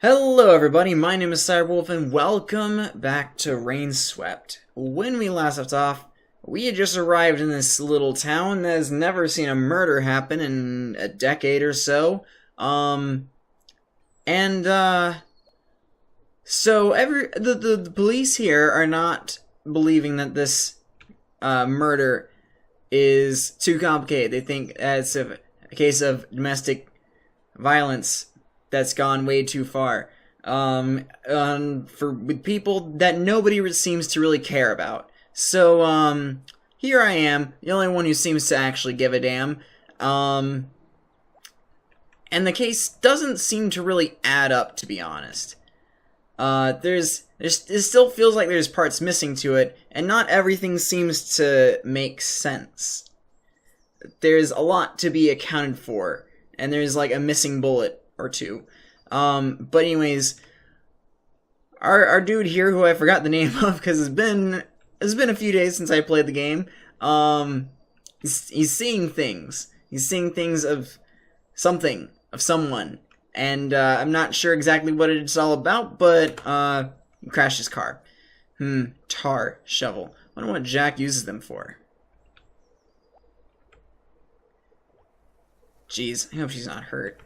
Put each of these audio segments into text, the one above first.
Hello everybody, my name is Cyberwolf and welcome back to Rainswept. When we last left off, we had just arrived in this little town that has never seen a murder happen in a decade or so. So the police here are not believing that this murder is too complicated. They think it's a case of domestic violence that's gone way too far. With people that nobody seems to really care about. So, here I am, the only one who seems to actually give a damn. And the case doesn't seem to really add up, to be honest. It still feels like there's parts missing to it, and not everything seems to make sense. There's a lot to be accounted for, and there's like a missing bullet or two. But anyways, our dude here, who I forgot the name of because it's been a few days since I played the game, he's seeing things. He's seeing things of something, of someone, and I'm not sure exactly what it's all about, but he crashed his car. Tar shovel. I wonder what Jack uses them for. Jeez, I hope she's not hurt.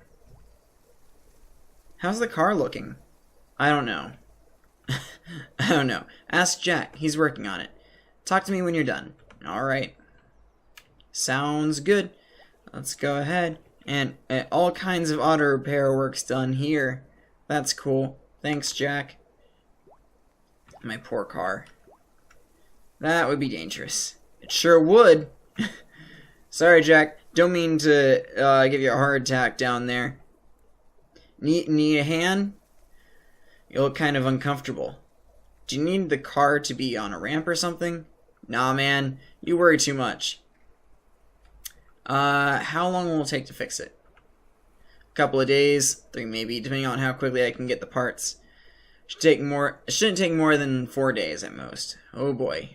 How's the car looking? I don't know. I don't know. Ask Jack. He's working on it. Talk to me when you're done. Alright. Sounds good. Let's go ahead. And all kinds of auto repair work's done here. That's cool. Thanks, Jack. My poor car. That would be dangerous. It sure would. Sorry, Jack. Don't mean to give you a heart attack down there. Need a hand? You look kind of uncomfortable. Do you need the car to be on a ramp or something? Nah, man. You worry too much. How long will it take to fix it? A couple of days, 3 maybe, depending on how quickly I can get the parts. It shouldn't take more than 4 days at most. Oh boy.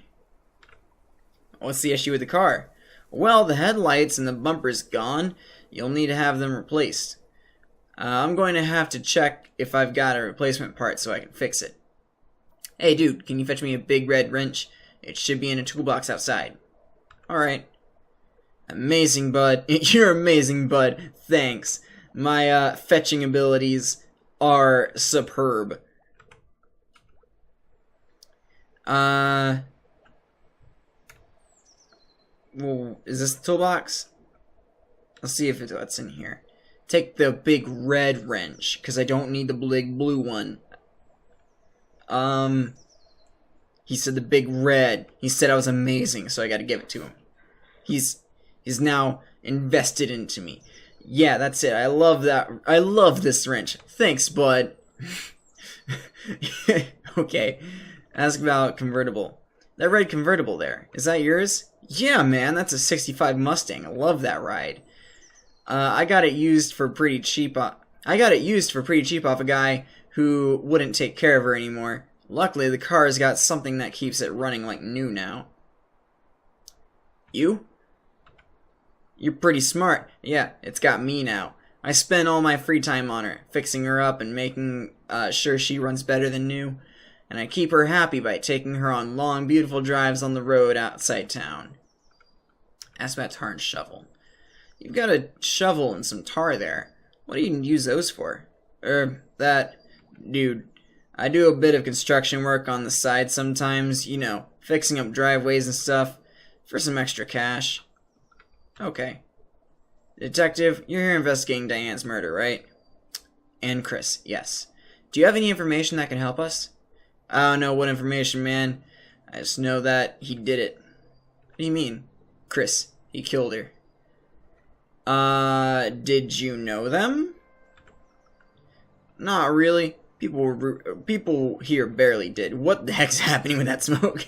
What's the issue with the car? Well, the headlights and the bumper's gone. You'll need to have them replaced. I'm going to have to check if I've got a replacement part so I can fix it. Hey dude, can you fetch me a big red wrench? It should be in a toolbox outside. Alright. Amazing, bud. You're amazing, bud. Thanks. My fetching abilities are superb. Well, is this the toolbox? Let's see if what's in here. Take the big red wrench, because I don't need the big blue one. He said the big red. He said I was amazing, so I gotta give it to him. He's now invested into me. Yeah, that's it. I love that. I love this wrench. Thanks, bud. Okay. Ask about convertible. That red convertible there. Is that yours? Yeah, man. That's a 65 Mustang. I love that ride. I got it used for pretty cheap. Off a guy who wouldn't take care of her anymore. Luckily, the car's got something that keeps it running like new now. You? You're pretty smart. Yeah, it's got me now. I spend all my free time on her, fixing her up and making sure she runs better than new. And I keep her happy by taking her on long, beautiful drives on the road outside town. Ask about tar and shovel. You've got a shovel and some tar there. What do you use those for? Dude, I do a bit of construction work on the side sometimes, you know, fixing up driveways and stuff, for some extra cash. Okay. Detective, you're here investigating Diane's murder, right? And Chris, yes. Do you have any information that can help us? I don't know what information, man. I just know that he did it. What do you mean? Chris, he killed her. Did you know them? Not really. People here barely did. What the heck's happening with that smoke?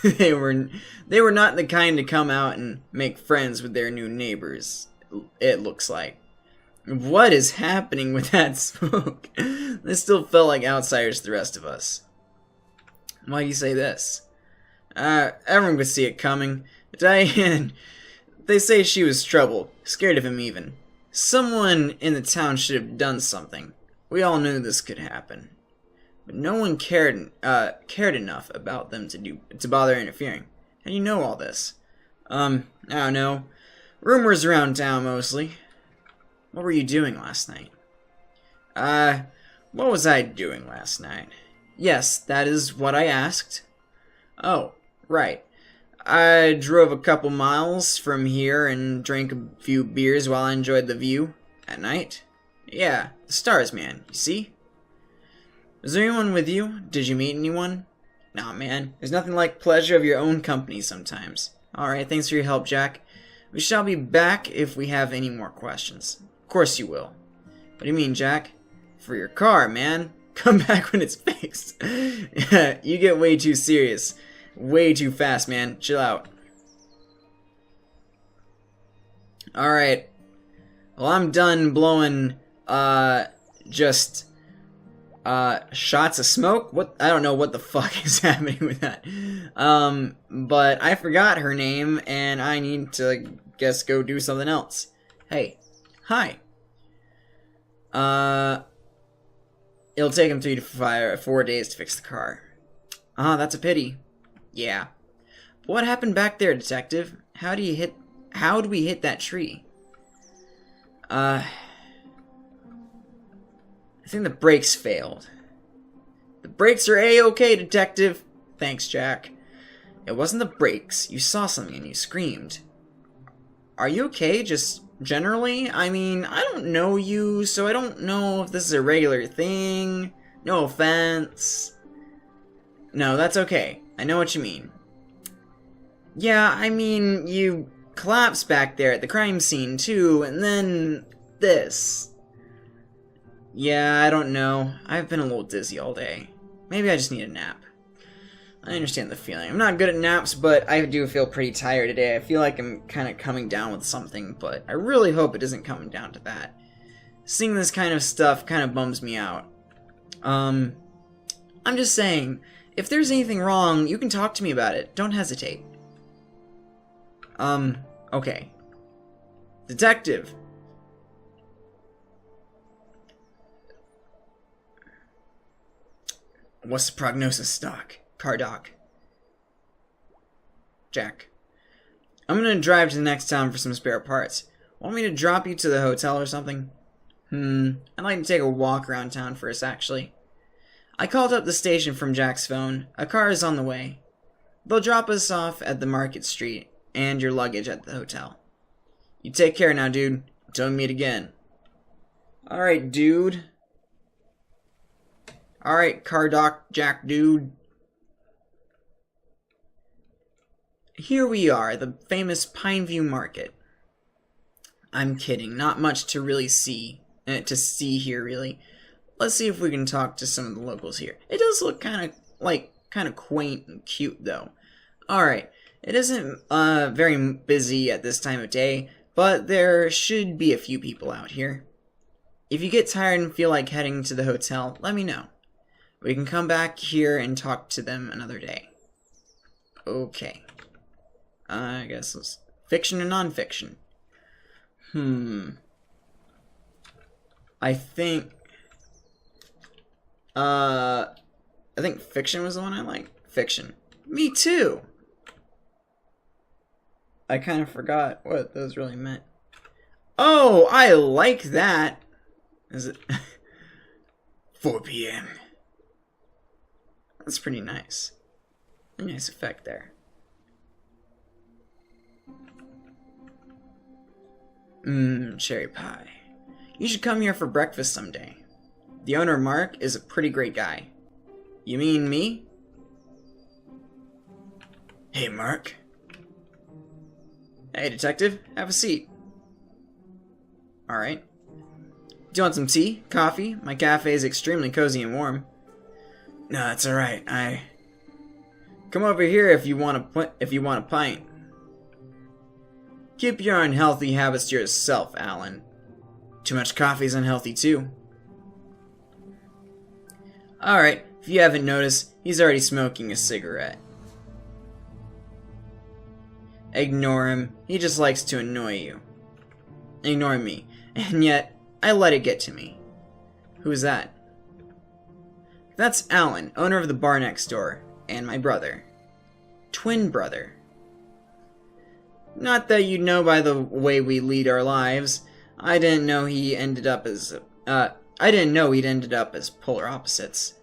They were not the kind to come out and make friends with their new neighbors, it looks like. What is happening with that smoke? They still felt like outsiders to the rest of us. Why do you say this? Everyone could see it coming. Diane, they say she was trouble, scared of him even. Someone in the town should have done something. We all knew this could happen, but no one cared enough about them to bother interfering. How do you know all this? I don't know. Rumors around town mostly. What were you doing last night? What was I doing last night? Yes, that is what I asked. Oh, right. I drove a couple miles from here and drank a few beers while I enjoyed the view. At night? Yeah, the stars, man, you see? Was there anyone with you? Did you meet anyone? Nah, man, there's nothing like pleasure of your own company sometimes. Alright, thanks for your help, Jack. We shall be back if we have any more questions. Of course you will. What do you mean, Jack? For your car, man. Come back when it's fixed. Yeah, you get way too serious. Way too fast, man. Chill out. Alright. Well, I'm done blowing, just shots of smoke? What? I don't know what the fuck is happening with that. But I forgot her name, and I need to, guess, go do something else. Hey. Hi. It'll take him 3 to 4 days to fix the car. That's a pity. Yeah. What happened back there, detective? How do we hit that tree? I think the brakes failed. The brakes are A-okay, detective. Thanks, Jack. It wasn't the brakes. You saw something and you screamed. Are you okay, just generally? I mean, I don't know you, so I don't know if this is a regular thing. No offense. No, that's okay. I know what you mean. Yeah, I mean, you collapsed back there at the crime scene, too, and then this. Yeah, I don't know. I've been a little dizzy all day. Maybe I just need a nap. I understand the feeling. I'm not good at naps, but I do feel pretty tired today. I feel like I'm kind of coming down with something, but I really hope it isn't coming down to that. Seeing this kind of stuff kind of bums me out. I'm just saying, if there's anything wrong, you can talk to me about it. Don't hesitate. Okay. Detective. What's the prognosis, Doc? Doc. Jack. I'm gonna drive to the next town for some spare parts. Want me to drop you to the hotel or something? I'd like to take a walk around town first, actually. I called up the station from Jack's phone. A car is on the way. They'll drop us off at the Market Street and your luggage at the hotel. You take care now, dude. Until we meet again. Alright, dude. Alright, car doc, Jack, dude. Here we are, the famous Pineview Market. I'm kidding, not much to really see, here, really. Let's see if we can talk to some of the locals here. It does look kind of quaint and cute, though. Alright, it isn't very busy at this time of day, but there should be a few people out here. If you get tired and feel like heading to the hotel, let me know. We can come back here and talk to them another day. Okay. I guess it's fiction or non-fiction. I think fiction was the one I liked. Fiction. Me too. I kind of forgot what those really meant. Oh, I like that. Is it 4 p.m.? That's pretty nice. A nice effect there. Cherry pie. You should come here for breakfast someday. The owner, Mark, is a pretty great guy. You mean me? Hey, Mark. Hey, detective. Have a seat. Alright. Do you want some tea? Coffee? My cafe is extremely cozy and warm. No, that's alright. Come over here if you want a pint. Keep your unhealthy habits to yourself, Alan. Too much coffee is unhealthy, too. Alright, if you haven't noticed, he's already smoking a cigarette. Ignore him. He just likes to annoy you. Ignore me. And yet, I let it get to me. Who's that? That's Alan, owner of the bar next door, and my brother. Twin brother. Not that you'd know by the way we lead our lives. I didn't know he'd ended up as polar opposites.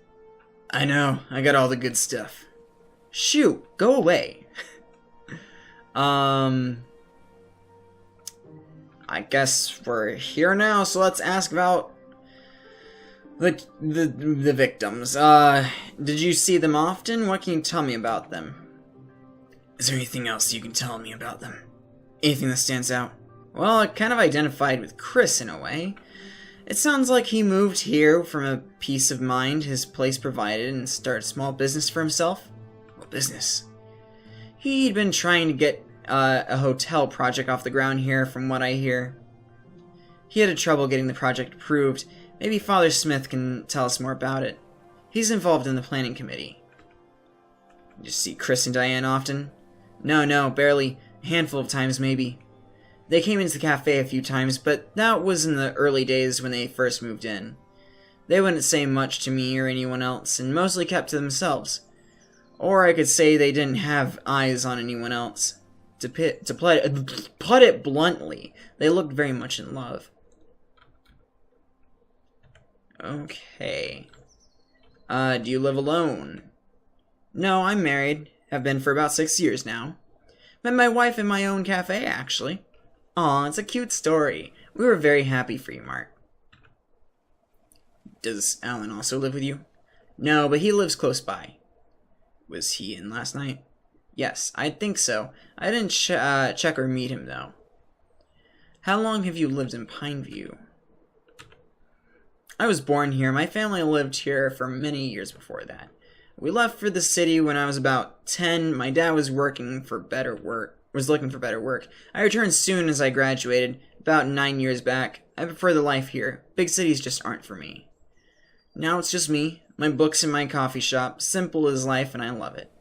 I know, I got all the good stuff. Shoot, go away. I guess we're here now, so let's ask about the victims. Did you see them often? What can you tell me about them? Is there anything else you can tell me about them? Anything that stands out? Well, I kind of identified with Chris in a way. It sounds like he moved here from a peace of mind his place provided and started a small business for himself. What business? He'd been trying to get a hotel project off the ground here, from what I hear. He had trouble getting the project approved. Maybe Father Smith can tell us more about it. He's involved in the planning committee. You see Chris and Diane often? No, barely. A handful of times, maybe. They came into the cafe a few times, but that was in the early days when they first moved in. They wouldn't say much to me or anyone else, and mostly kept to themselves. Or I could say they didn't have eyes on anyone else. To put it bluntly, they looked very much in love. Okay. Do you live alone? No, I'm married. Have been for about 6 years now. Met my wife in my own cafe, actually. Aw, it's a cute story. We were very happy for you, Mark. Does Alan also live with you? No, but he lives close by. Was he in last night? Yes, I think so. I didn't check or meet him, though. How long have you lived in Pineview? I was born here. My family lived here for many years before that. We left for the city when I was about 10. My dad was looking for better work. I returned soon as I graduated, about 9 years back. I prefer the life here. Big cities just aren't for me. Now it's just me, my books and my coffee shop. Simple as life, and I love it.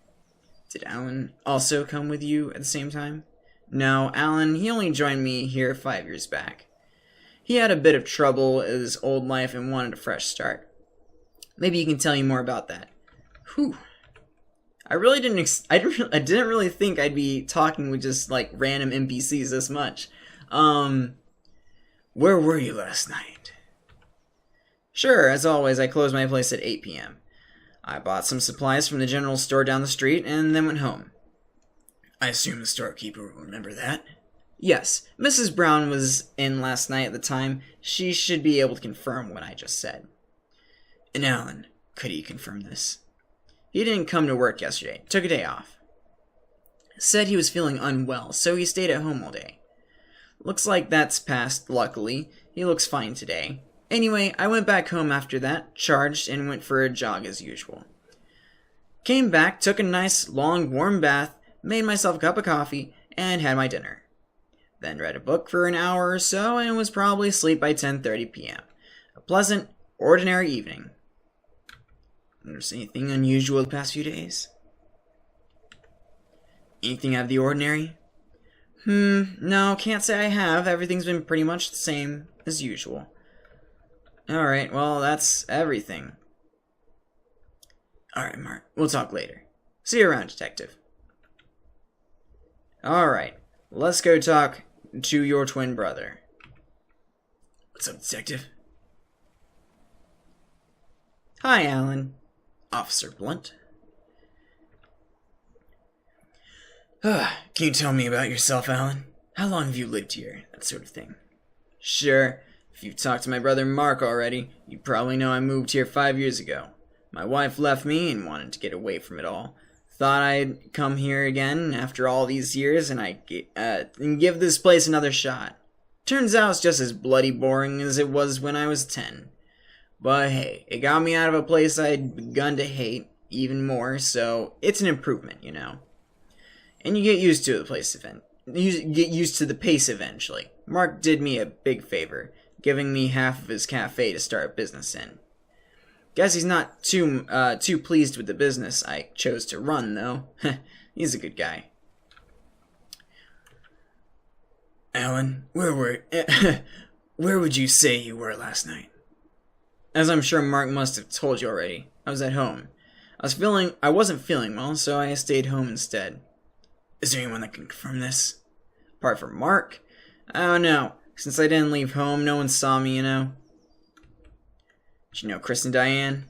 Did Alan also come with you at the same time? No, Alan, he only joined me here 5 years back. He had a bit of trouble in his old life and wanted a fresh start. Maybe he can tell you more about that. Whew. I didn't really think I'd be talking with just like random NPCs this much. Where were you last night? Sure, as always, I closed my place at 8 p.m. I bought some supplies from the general store down the street and then went home. I assume the storekeeper will remember that. Yes, Mrs. Brown was in last night at the time. She should be able to confirm what I just said. And Alan, could he confirm this? He didn't come to work yesterday. Took a day off. Said he was feeling unwell, so he stayed at home all day. Looks like that's passed, luckily. He looks fine today. Anyway, I went back home after that, charged, and went for a jog as usual. Came back, took a nice, long, warm bath, made myself a cup of coffee, and had my dinner. Then read a book for an hour or so, and was probably asleep by 10:30 p.m. A pleasant, ordinary evening. Notice anything unusual the past few days? Anything out of the ordinary? No, can't say I have. Everything's been pretty much the same as usual. Alright, well, that's everything. Alright, Mark, we'll talk later. See you around, Detective. Alright, let's go talk to your twin brother. What's up, Detective? Hi, Alan. Officer Blunt. Can you tell me about yourself, Alan? How long have you lived here? That sort of thing. Sure. If you've talked to my brother Mark already, you probably know I moved here 5 years ago. My wife left me and wanted to get away from it all. Thought I'd come here again after all these years and and give this place another shot. Turns out it's just as bloody boring as it was when I was 10. But hey, it got me out of a place I'd begun to hate even more, so it's an improvement, you know. And you get used to the pace eventually. Mark did me a big favor, giving me half of his cafe to start a business in. Guess he's not too pleased with the business I chose to run, though. He's a good guy. Alan, where would you say you were last night? As I'm sure Mark must have told you already, I was at home. I wasn't feeling well, so I stayed home instead. Is there anyone that can confirm this? Apart from Mark? I don't know. Since I didn't leave home, no one saw me, you know. Did you know Chris and Diane?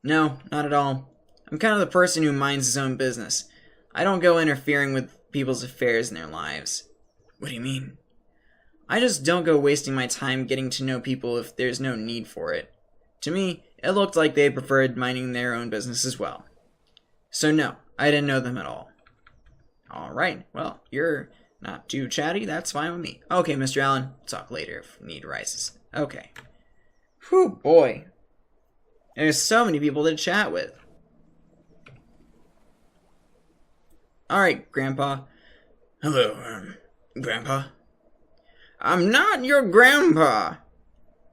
No, not at all. I'm kind of the person who minds his own business. I don't go interfering with people's affairs in their lives. What do you mean? I just don't go wasting my time getting to know people if there's no need for it. To me, it looked like they preferred minding their own business as well. So no, I didn't know them at all. Alright, well, you're not too chatty, that's fine with me. Okay, Mr. Allen, talk later if need arises. Okay. Whew, boy. There's so many people to chat with. Alright, Grandpa. Hello, Grandpa. I'm not your grandpa.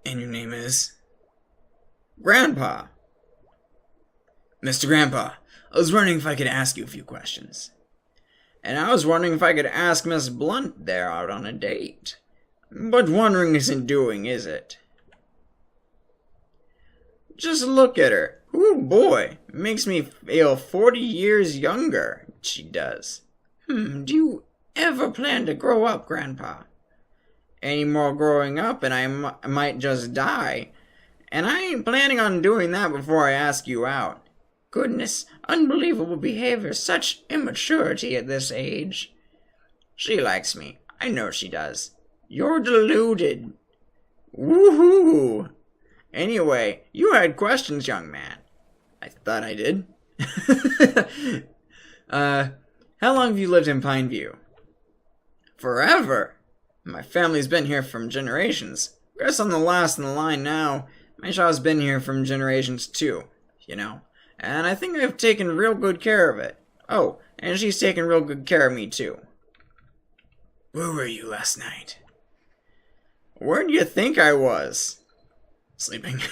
And your name is? Grandpa. Mr. Grandpa, I was wondering if I could ask you a few questions. And I was wondering if I could ask Miss Blunt there out on a date. But wondering isn't doing, is it? Just look at her. Ooh, boy. Makes me feel 40 years younger. She does. Do you ever plan to grow up, Grandpa? Any more growing up and I might just die. And I ain't planning on doing that before I ask you out. Goodness, unbelievable behavior, such immaturity at this age. She likes me. I know she does. You're deluded. Woohoo! Anyway, you had questions, young man. I thought I did. How long have you lived in Pineview? Forever. My family's been here from generations. Guess I'm the last in the line now. My shop's been here from generations too, you know. And I think I've taken real good care of it. Oh, and she's taken real good care of me too. Where were you last night? Where do you think I was? Sleeping.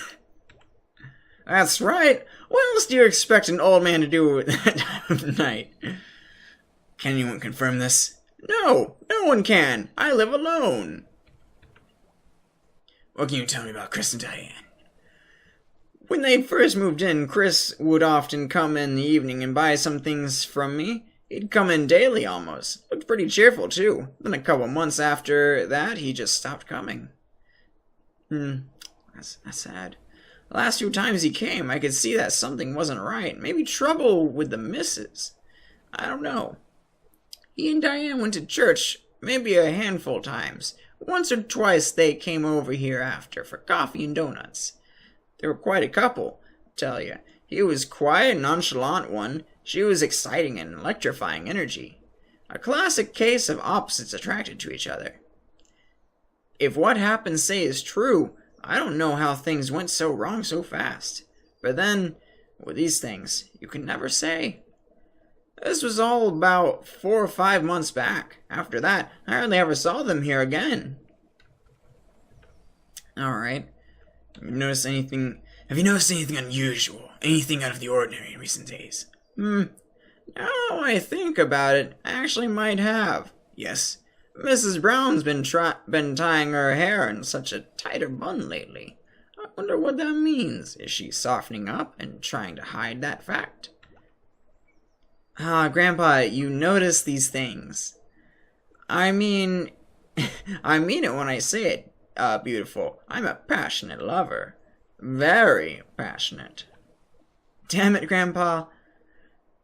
That's right. What else do you expect an old man to do at that time of night? Can anyone confirm this? No, no one can. I live alone. What can you tell me about Chris and Diane? When they first moved in, Chris would often come in the evening and buy some things from me. He'd come in daily almost. Looked pretty cheerful, too. Then a couple months after that, he just stopped coming. That's sad. The last few times he came, I could see that something wasn't right. Maybe trouble with the missus. I don't know. He and Diane went to church maybe a handful of times. Once or twice they came over here after for coffee and donuts. They were quite a couple, I tell you. He was quiet and nonchalant one. She was exciting and electrifying energy. A classic case of opposites attracted to each other. If what happened say is true, I don't know how things went so wrong so fast. But then, with these things, you can never say. This was all about 4 or 5 months back. After that, I hardly ever saw them here again. Alright. Have you noticed anything unusual? Anything out of the ordinary in recent days? Now I think about it, I actually might have. Yes? Mrs. Brown's been tying her hair in such a tighter bun lately. I wonder what that means. Is she softening up and trying to hide that fact? Grandpa, you notice these things. I mean it when I say it, beautiful. I'm a passionate lover. Very passionate. Damn it, Grandpa.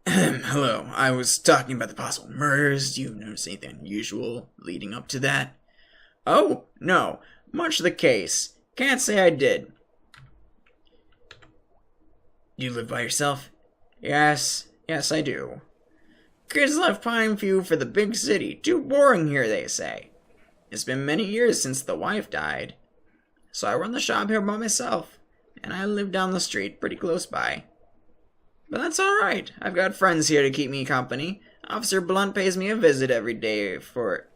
Hello, I was talking about the possible murders. Do you notice anything unusual leading up to that? Oh, no. Much the case. Can't say I did. Do you live by yourself? Yes, I do. Kids left Pineview for the big city. Too boring here, they say. It's been many years since the wife died. So I run the shop here by myself. And I live down the street, pretty close by. But that's alright. I've got friends here to keep me company. Officer Blunt pays me a visit every day, for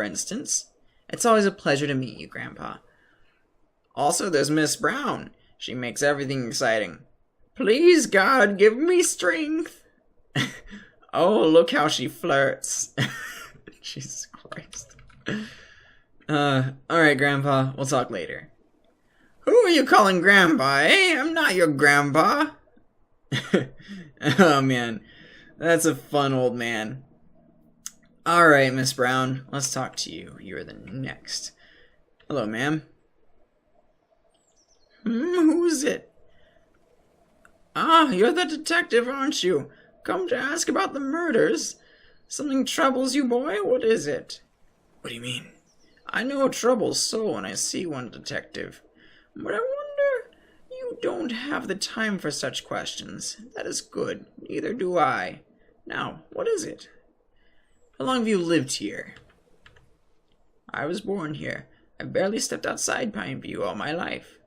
instance. It's always a pleasure to meet you, Grandpa. Also, there's Miss Brown. She makes everything exciting. Please, God, give me strength. Oh, look how she flirts. Jesus Christ. Alright, Grandpa. We'll talk later. Who are you calling Grandpa, eh? I'm not your grandpa. Oh man, that's a fun old man. Alright, Miss Brown, let's talk to you. You're the next. Hello, ma'am. Who's it? Ah, you're the detective, aren't you? Come to ask about the murders. Something troubles you, boy? What is it? What do you mean? I know a trouble's soul when I see one, detective. But I wonder you don't have the time for such questions. That is good. Neither do I. Now, what is it? How long have you lived here? I was born here. I barely stepped outside Pineview all my life.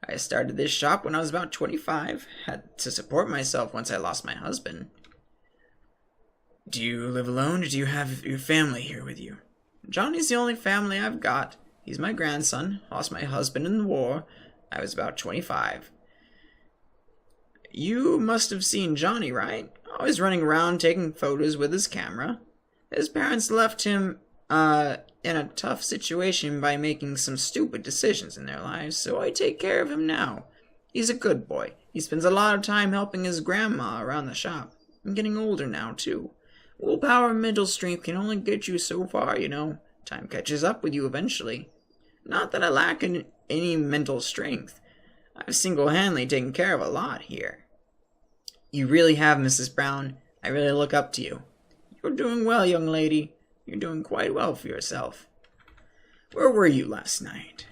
I started this shop when I was about 25. Had to support myself once I lost my husband. Do you live alone, or do you have your family here with you? Johnny's the only family I've got. He's my grandson. Lost my husband in the war. I was about 25. You must have seen Johnny, right? Always running around taking photos with his camera. His parents left him, in a tough situation by making some stupid decisions in their lives, so I take care of him now. He's a good boy. He spends a lot of time helping his grandma around the shop. I'm getting older now, too. Willpower and mental strength can only get you so far, you know. Time catches up with you eventually. Not that I lack any mental strength. I've single-handedly taken care of a lot here. You really have, Mrs. Brown. I really look up to you. You're doing well, young lady. You're doing quite well for yourself. Where were you last night?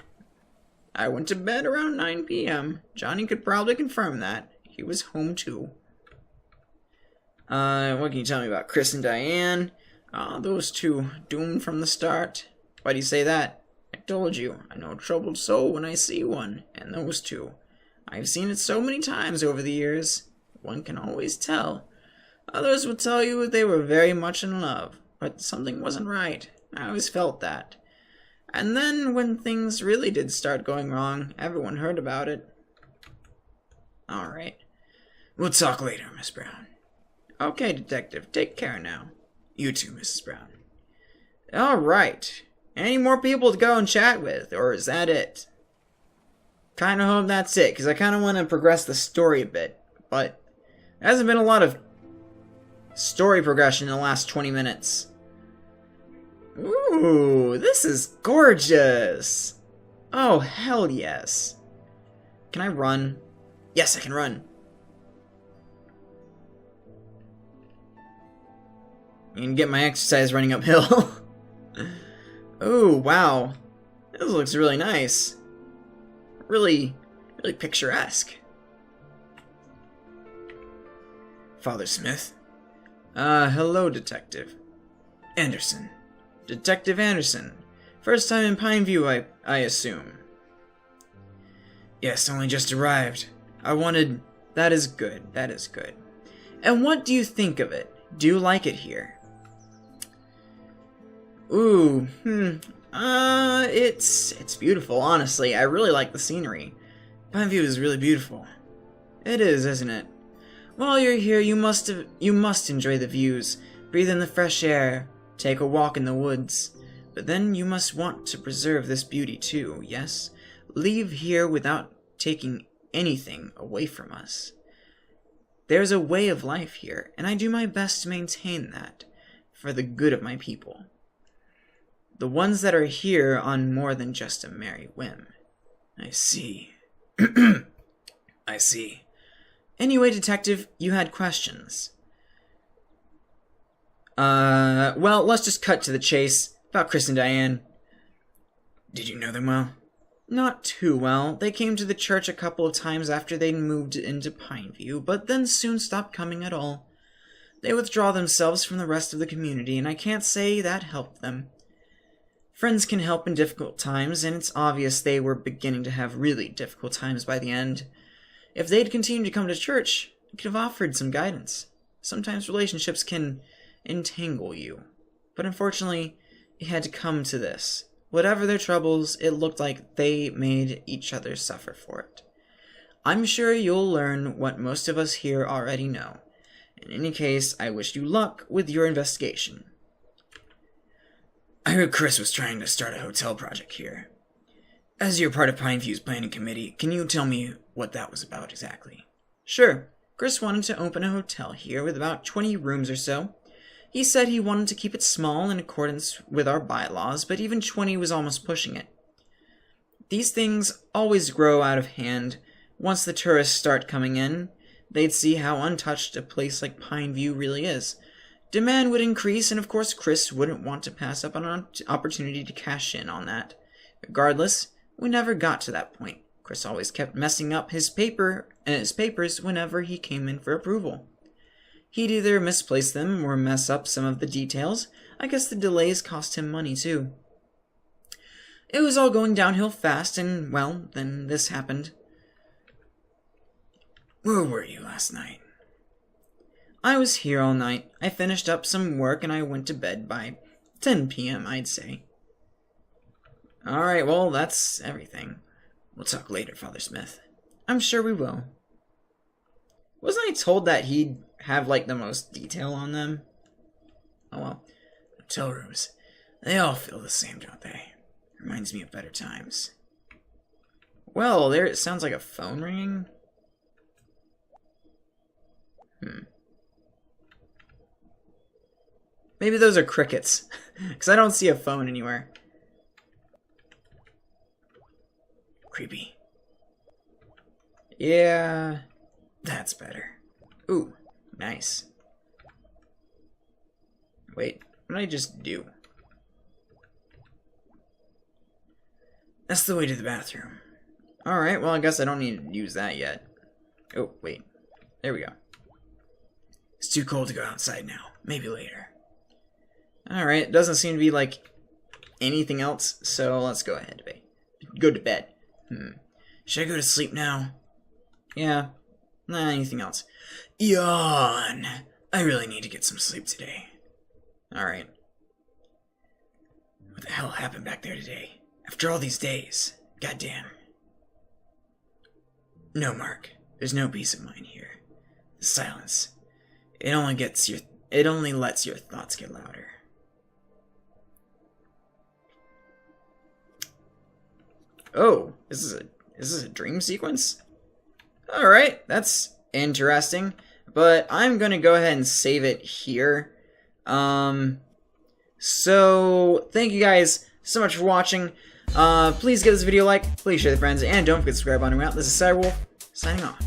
I went to bed around 9 p.m. Johnny could probably confirm that. He was home, too. What can you tell me about Chris and Diane? Those two, doomed from the start. Why do you say that? I told you, I know a troubled soul when I see one, and those two. I've seen it so many times over the years. One can always tell. Others will tell you they were very much in love, but something wasn't right. I always felt that. And then, when things really did start going wrong, everyone heard about it. Alright. We'll talk later, Miss Brown. Okay, detective, take care now. You too, Mrs. Brown. Alright. Any more people to go and chat with, or is that it? Kinda hope that's it, because I kinda want to progress the story a bit, but there hasn't been a lot of story progression in the last 20 minutes. Ooh, this is gorgeous! Oh, hell yes. Can I run? Yes, I can run. You can get my exercise running uphill. Oh, wow. This looks really nice. Really picturesque. Father Smith? Hello, Detective. Anderson. Detective Anderson. First time in Pineview, I assume. Yes, only just arrived. That is good, that is good. And what do you think of it? Do you like it here? Ooh, it's beautiful, honestly. I really like the scenery. Pineview is really beautiful. It is, isn't it? While you're here, you must enjoy the views, breathe in the fresh air, take a walk in the woods. But then you must want to preserve this beauty too, yes? Leave here without taking anything away from us. There's a way of life here, and I do my best to maintain that, for the good of my people. The ones that are here on more than just a merry whim. I see. I see. Anyway, Detective, you had questions. Well, let's just cut to the chase about Chris and Diane. Did you know them well? Not too well. They came to the church a couple of times after they'd moved into Pineview, but then soon stopped coming at all. They withdraw themselves from the rest of the community, and I can't say that helped them. Friends can help in difficult times, and it's obvious they were beginning to have really difficult times by the end. If they'd continued to come to church, I could have offered some guidance. Sometimes relationships can entangle you, but unfortunately, it had to come to this. Whatever their troubles, it looked like they made each other suffer for it. I'm sure you'll learn what most of us here already know. In any case, I wish you luck with your investigation. I heard Chris was trying to start a hotel project here. As you're part of Pineview's planning committee, can you tell me what that was about exactly? Sure. Chris wanted to open a hotel here with about 20 rooms or so. He said he wanted to keep it small in accordance with our bylaws, but even 20 was almost pushing it. These things always grow out of hand. Once the tourists start coming in, they'd see how untouched a place like Pineview really is. Demand would increase, and of course Chris wouldn't want to pass up on an opportunity to cash in on that. Regardless, we never got to that point. Chris always kept messing up his papers whenever he came in for approval. He'd either misplace them or mess up some of the details. I guess the delays cost him money too. It was all going downhill fast, and, well, then this happened. Where were you last night? I was here all night. I finished up some work and I went to bed by 10 p.m., I'd say. Alright, well, that's everything. We'll talk later, Father Smith. I'm sure we will. Wasn't I told that he'd have, like, the most detail on them? Oh well. Hotel rooms. They all feel the same, don't they? Reminds me of better times. Well, there it sounds like a phone ringing. Maybe those are crickets, because I don't see a phone anywhere. Creepy. Yeah, that's better. Ooh, nice. Wait, what did I just do? That's the way to the bathroom. Alright, well, I guess I don't need to use that yet. Oh, wait. There we go. It's too cold to go outside now. Maybe later. Alright, doesn't seem to be, like, anything else, so let's go ahead. Go to bed. Should I go to sleep now? Yeah. Nah, anything else? Yawn. I really need to get some sleep today. Alright. What the hell happened back there today? After all these days. Goddamn. No, Mark. There's no peace of mind here. The silence. It only lets your thoughts get louder. Oh, is this a dream sequence? Alright, that's interesting. But I'm gonna go ahead and save it here. So thank you guys so much for watching. Please give this video a like, please share with friends, and don't forget to subscribe on the way out. This is Cyberwolf, signing off.